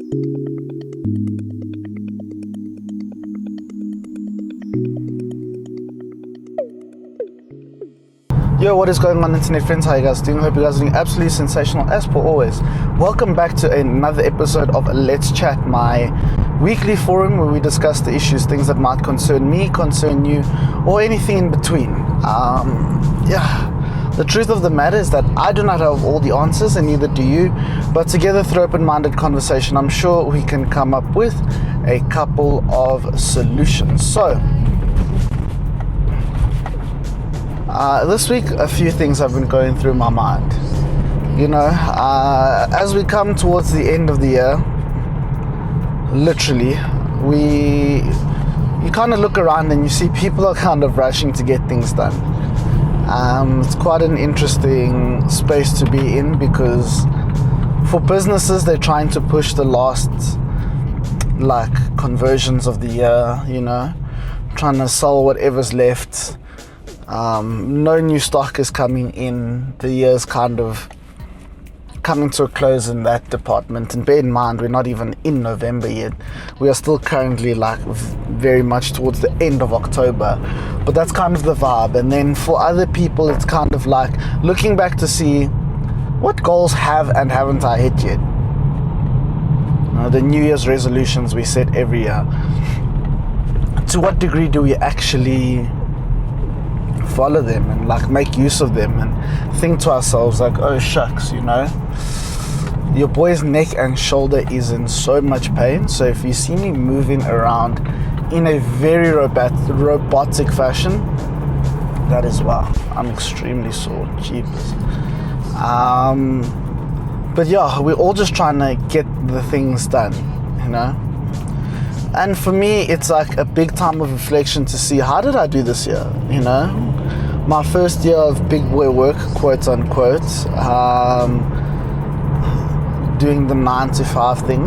Yo, what is going on, internet friends? How you guys doing? Hope you guys are doing absolutely sensational as per always. Welcome back to another episode of Let's Chat, my weekly forum where we discuss the issues, things that might concern me, concern you, or anything in between. The truth of the matter is that I do not have all the answers, and neither do you, but together through open-minded conversation, I'm sure we can come up with a couple of solutions. So this week, a few things have been going through my mind. You know, as we come towards the end of the year, literally, you kind of look around and you see people are kind of rushing to get things done. It's quite an interesting space to be in, because for businesses, they're trying to push the last, conversions of the year, you know, trying to sell whatever's left. No new stock is coming in. The year's kind of coming to a close in that department, and bear in mind we're not even in November yet. We are still currently very much towards the end of October, but that's kind of the vibe. And then for other people, it's kind of like looking back to see what goals have and haven't I hit yet. The New Year's resolutions we set every year, to what degree do we actually follow them and make use of them, and think to ourselves oh shucks, you know, your boy's neck and shoulder is in so much pain. So if you see me moving around in a very robotic fashion, that is why I'm extremely sore. Jeepers. But yeah, we're all just trying to get the things done, you know. And for me, it's a big time of reflection to see, how did I do this year, you know? My first year of big boy work, quote unquote, doing the 9 to 5 thing.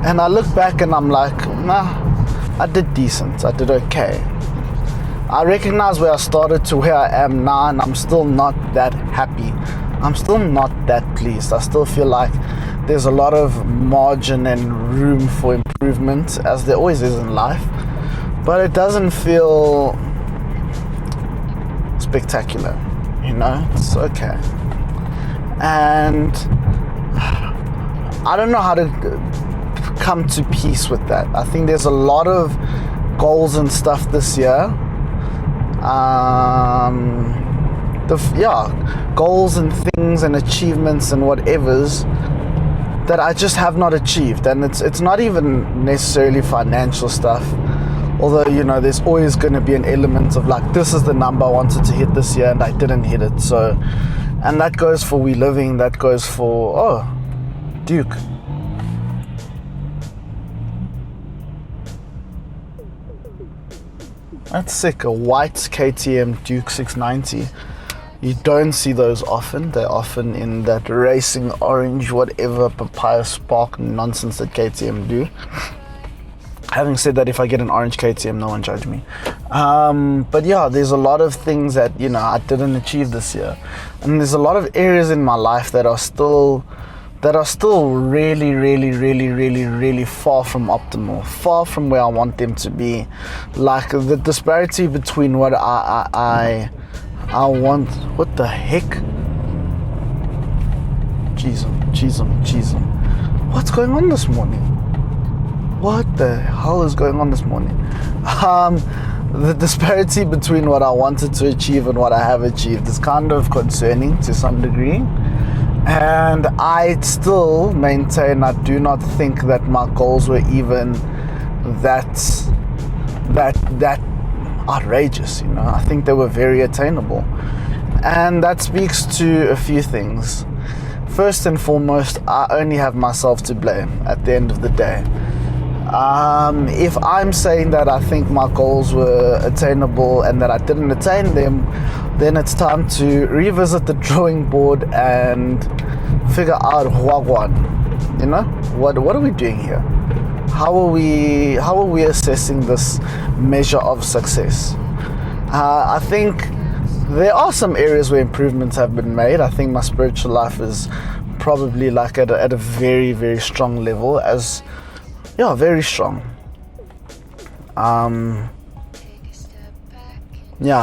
And I look back and I'm like, nah, I did decent, I did okay. I recognize where I started to where I am now, and I'm still not that happy. I'm still not that pleased. I still feel like there's a lot of margin and room for improvement, as there always is in life, but it doesn't feel spectacular, you know. It's okay. And I don't know how to come to peace with that. I think there's a lot of goals and stuff this year, goals and things and achievements and whatevers that I just have not achieved. And it's not even necessarily financial stuff, although, you know, there's always going to be an element of this is the number I wanted to hit this year and I didn't hit it. So, and that goes for We Living, that goes for Duke. That's sick. A white KTM Duke 690. You don't see those often. They're often in that racing orange, whatever papaya spark nonsense that KTM do. Having said that, if I get an orange KTM, no one judge me. But yeah, there's a lot of things that, you know, I didn't achieve this year. And there's a lot of areas in my life that are still really, really, really, really, really far from optimal, far from where I want them to be. The disparity between what I want. What the heck? Jeez. What's going on this morning? What the hell is going on this morning? The disparity between what I wanted to achieve and what I have achieved is kind of concerning to some degree. And I still maintain, I do not think that my goals were even that outrageous, you know. I think they were very attainable, and that speaks to a few things. First and foremost, I only have myself to blame at the end of the day. If I'm saying that I think my goals were attainable and that I didn't attain them, then it's time to revisit the drawing board and figure out wagwan. You know, what are we doing here? How are we assessing this measure of success? I think there are some areas where improvements have been made. I think my spiritual life is probably like at a very, very strong level, very strong. I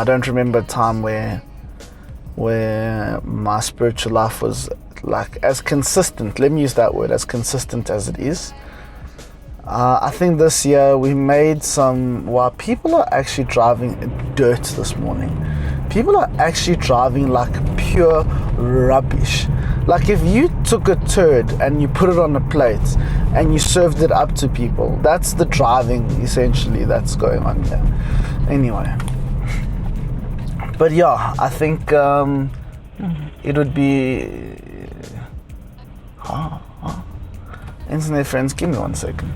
don't remember a time where my spiritual life was like as consistent, let me use that word, as consistent as it is. I think this year we made people are actually driving dirt this morning. People are actually driving like pure rubbish. Like if you took a turd and you put it on a plate and you served it up to people, that's the driving essentially that's going on here. Anyway. But yeah, I think it would be... Internet friends, give me 1 second.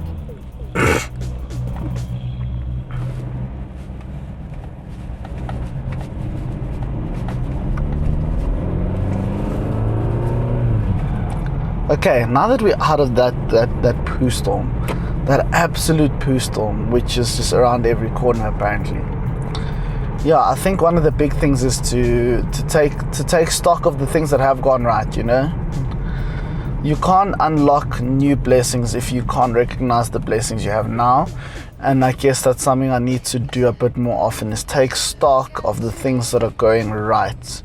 Okay, now that we're out of that poo storm, that absolute poo storm, which is just around every corner apparently. Yeah, I think one of the big things is to take stock of the things that have gone right, you know? You can't unlock new blessings if you can't recognize the blessings you have now. And I guess that's something I need to do a bit more often, is take stock of the things that are going right.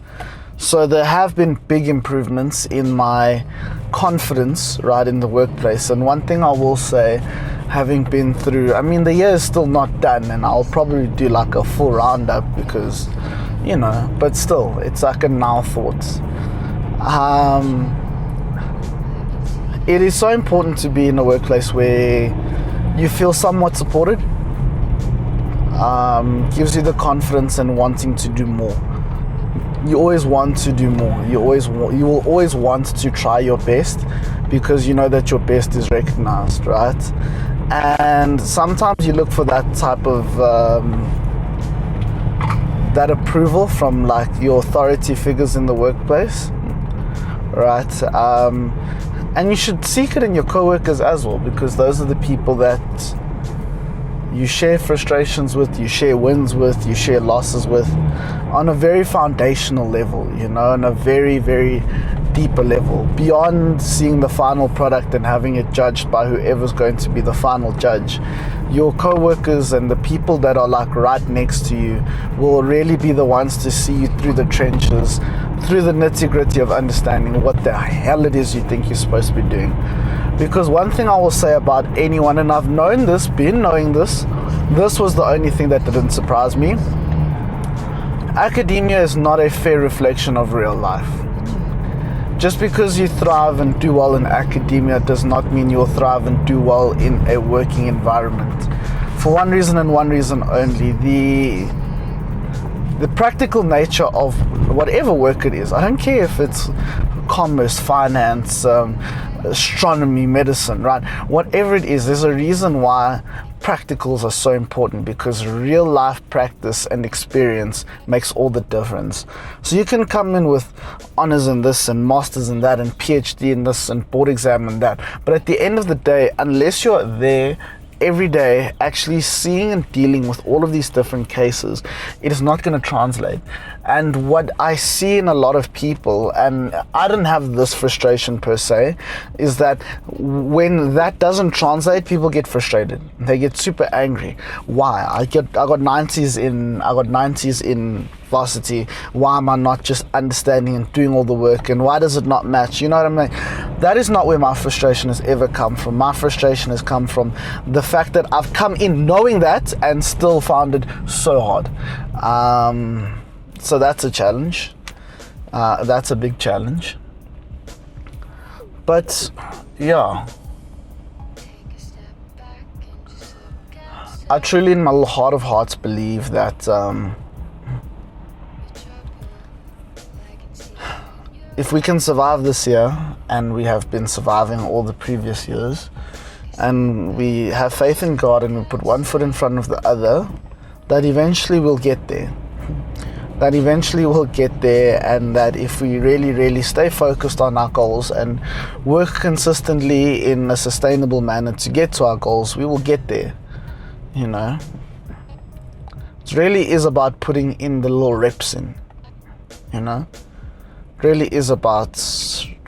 So there have been big improvements in my confidence, right, in the workplace. And one thing I will say, having been through, I mean, the year is still not done, and I'll probably do like a full roundup because, you know, but still, it's like a now thought. It is so important to be in a workplace where you feel somewhat supported, gives you the confidence and wanting to do more. You always want to do more. You will always want to try your best because you know that your best is recognized, right? And sometimes you look for that type of that approval from like your authority figures in the workplace, right? And you should seek it in your coworkers as well, because those are the people that you share frustrations with, you share wins with, you share losses with, on a very foundational level, you know, on a very, very deeper level, beyond seeing the final product and having it judged by whoever's going to be the final judge. Your co-workers and the people that are like right next to you will really be the ones to see you through the trenches, through the nitty-gritty of understanding what the hell it is you think you're supposed to be doing. Because one thing I will say about anyone, and I've known this, been knowing this was the only thing that didn't surprise me. Academia is not a fair reflection of real life. Just because you thrive and do well in academia does not mean you'll thrive and do well in a working environment. For one reason and one reason only, the practical nature of whatever work it is. I don't care if it's commerce, finance, astronomy, medicine, right? Whatever it is, there's a reason why practicals are so important, because real life practice and experience makes all the difference. So you can come in with honors in this and masters in that and PhD in this and board exam in that, but at the end of the day, unless you're there every day actually seeing and dealing with all of these different cases, it is not going to translate. And what I see in a lot of people, and I don't have this frustration per se, is that when that doesn't translate, people get frustrated. They get super angry. Why? I got 90s in varsity. Why am I not just understanding and doing all the work, and why does it not match? You know what I mean? That is not where my frustration has ever come from. My frustration has come from the fact that I've come in knowing that and still found it so hard. So that's a challenge. That's a big challenge. But yeah, I truly in my heart of hearts believe that if we can survive this year, and we have been surviving all the previous years, and we have faith in God and we put one foot in front of the other, that eventually we'll get there. That eventually we'll get there, and that if we really, really stay focused on our goals and work consistently in a sustainable manner to get to our goals, we will get there, you know. It really is about putting in the little reps in, you know. It really is about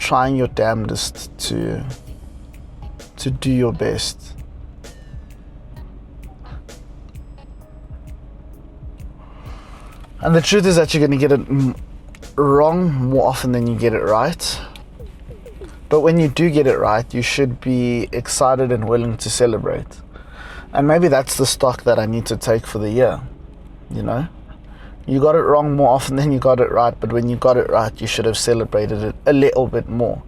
trying your damnedest to do your best. And the truth is that you're going to get it wrong more often than you get it right. But when you do get it right, you should be excited and willing to celebrate. And maybe that's the stock that I need to take for the year. You know, you got it wrong more often than you got it right, but when you got it right, you should have celebrated it a little bit more.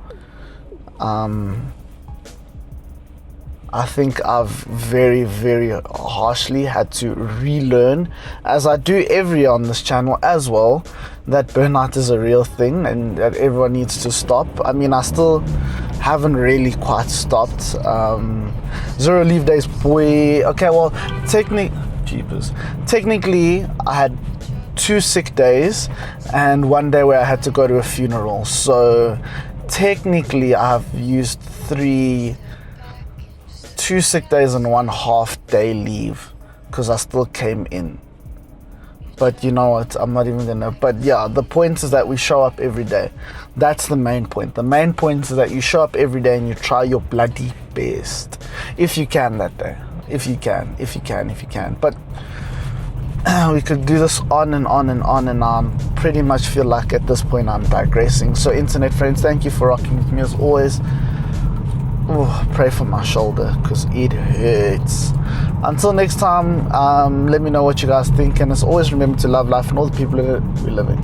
I think I've very, very harshly had to relearn, as I do every year on this channel as well, that burnout is a real thing and that everyone needs to stop. I mean, I still haven't really quite stopped. 0 leave days, boy. Okay, well, technically, I had 2 sick days and 1 day where I had to go to a funeral. So technically, I've used 2 sick days and 1 half-day leave because I still came in. But you know what, I'm not even gonna. But yeah, the point is that we show up every day. That's the main point. The main point is that you show up every day and you try your bloody best. If you can that day. If you can. But we could do this on and on and on, and I pretty much feel like at this point I'm digressing. So internet friends, thank you for rocking with me as always. Oh, pray for my shoulder because it hurts. Until next time, let me know what you guys think, and as always, remember to love life and all the people we're living.